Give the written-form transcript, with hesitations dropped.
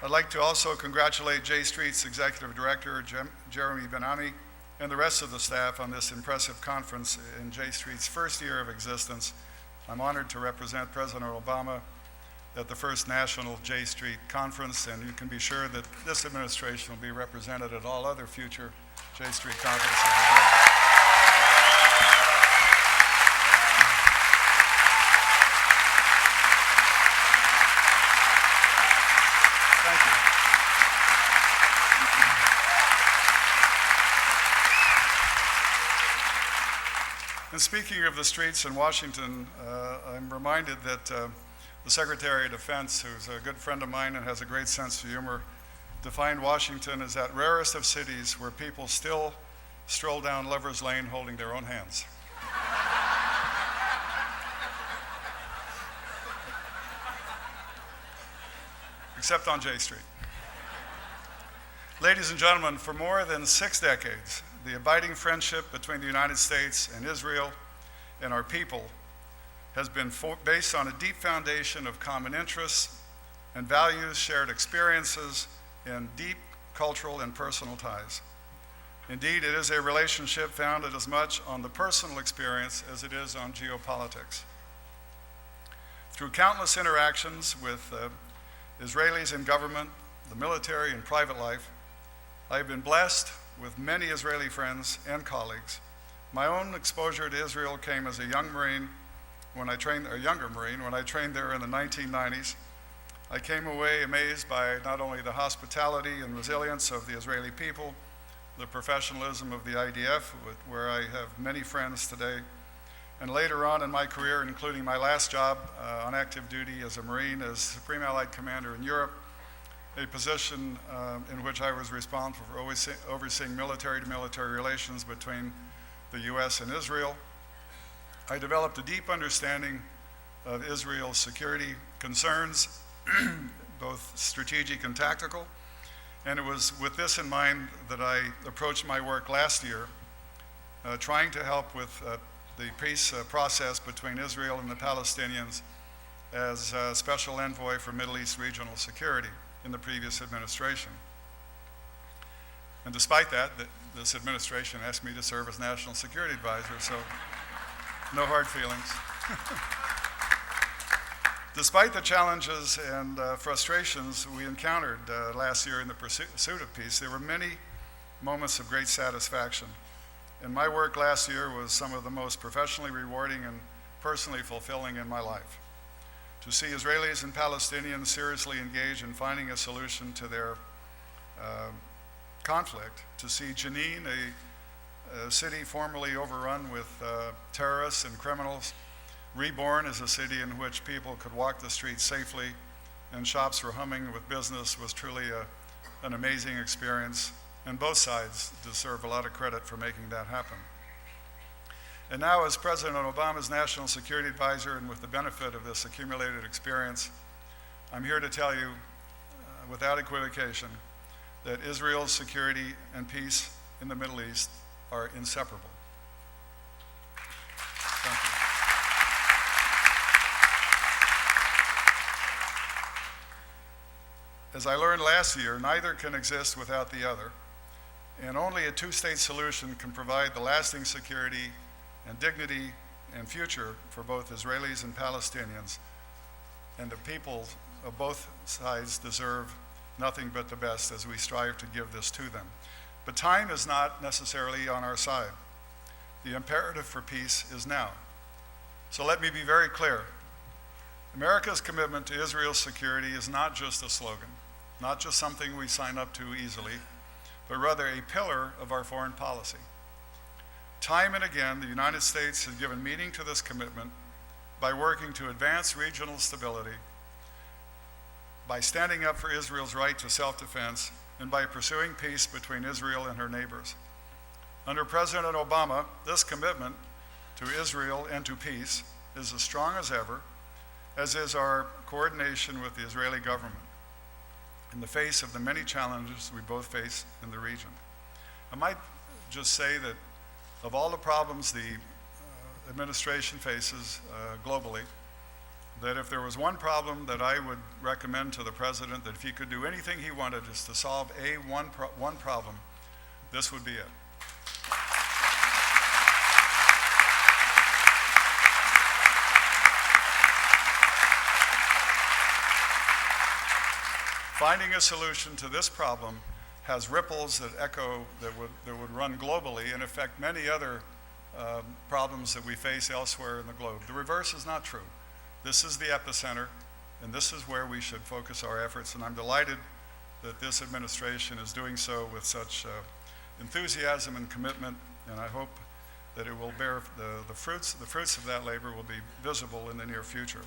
I'd like to also congratulate J Street's Executive Director, Jeremy Ben-Ami, and the rest of the staff on this impressive conference in J Street's first year of existence. I'm honored to represent President Obama at the first National J Street Conference, and you can be sure that this administration will be represented at all other future J Street conferences as well. Thank you. And speaking of the streets in Washington, I'm reminded that the Secretary of Defense, who's a good friend of mine and has a great sense of humor, defined Washington as that rarest of cities where people still stroll down Lover's Lane holding their own hands. Except on J Street. Ladies and gentlemen, for more than 6 decades, the abiding friendship between the United States and Israel and our people has been based on a deep foundation of common interests and values, shared experiences, and deep cultural and personal ties. Indeed, it is a relationship founded as much on the personal experience as it is on geopolitics. Through countless interactions with Israelis in government, the military, and private life, I have been blessed with many Israeli friends and colleagues. My own exposure to Israel came as a younger Marine when I trained there in the 1990s. I came away amazed by not only the hospitality and resilience of the Israeli people, the professionalism of the IDF, where I have many friends today, and later on in my career, including my last job on active duty as a Marine, as Supreme Allied Commander in Europe, a position in which I was responsible for overseeing military-to-military relations between the U.S. and Israel. I developed a deep understanding of Israel's security concerns, both strategic and tactical, and it was with this in mind that I approached my work last year, trying to help with the peace process between Israel and the Palestinians as Special Envoy for Middle East Regional Security in the previous administration. And despite that, this administration asked me to serve as National Security Advisor, so no hard feelings. Despite the challenges and frustrations we encountered last year in the pursuit of peace, there were many moments of great satisfaction. And my work last year was some of the most professionally rewarding and personally fulfilling in my life. To see Israelis and Palestinians seriously engage in finding a solution to their conflict, to see Jenin, a city formerly overrun with terrorists and criminals, reborn as a city in which people could walk the streets safely and shops were humming with business, was truly an amazing experience, and both sides deserve a lot of credit for making that happen. And now, as President Obama's National Security Advisor, and with the benefit of this accumulated experience, I'm here to tell you, without equivocation, that Israel's security and peace in the Middle East are inseparable. Thank you. As I learned last year, neither can exist without the other, and only a two-state solution can provide the lasting security and dignity and future for both Israelis and Palestinians, and the people of both sides deserve nothing but the best as we strive to give this to them. But time is not necessarily on our side. The imperative for peace is now. So let me be very clear. America's commitment to Israel's security is not just a slogan, not just something we sign up to easily, but rather a pillar of our foreign policy. Time and again, the United States has given meaning to this commitment by working to advance regional stability, by standing up for Israel's right to self-defense, and by pursuing peace between Israel and her neighbors. Under President Obama, this commitment to Israel and to peace is as strong as ever, as is our coordination with the Israeli government in the face of the many challenges we both face in the region. I might just say that of all the problems the administration faces globally, that if there was one problem that I would recommend to the president, that if he could do anything he wanted just to solve one problem, this would be it. Finding a solution to this problem has ripples that echo, that would run globally and affect many other problems that we face elsewhere in the globe. The reverse is not true. This is the epicenter, and this is where we should focus our efforts, and I'm delighted that this administration is doing so with such enthusiasm and commitment, and I hope that it will bear the fruits of that labor will be visible in the near future.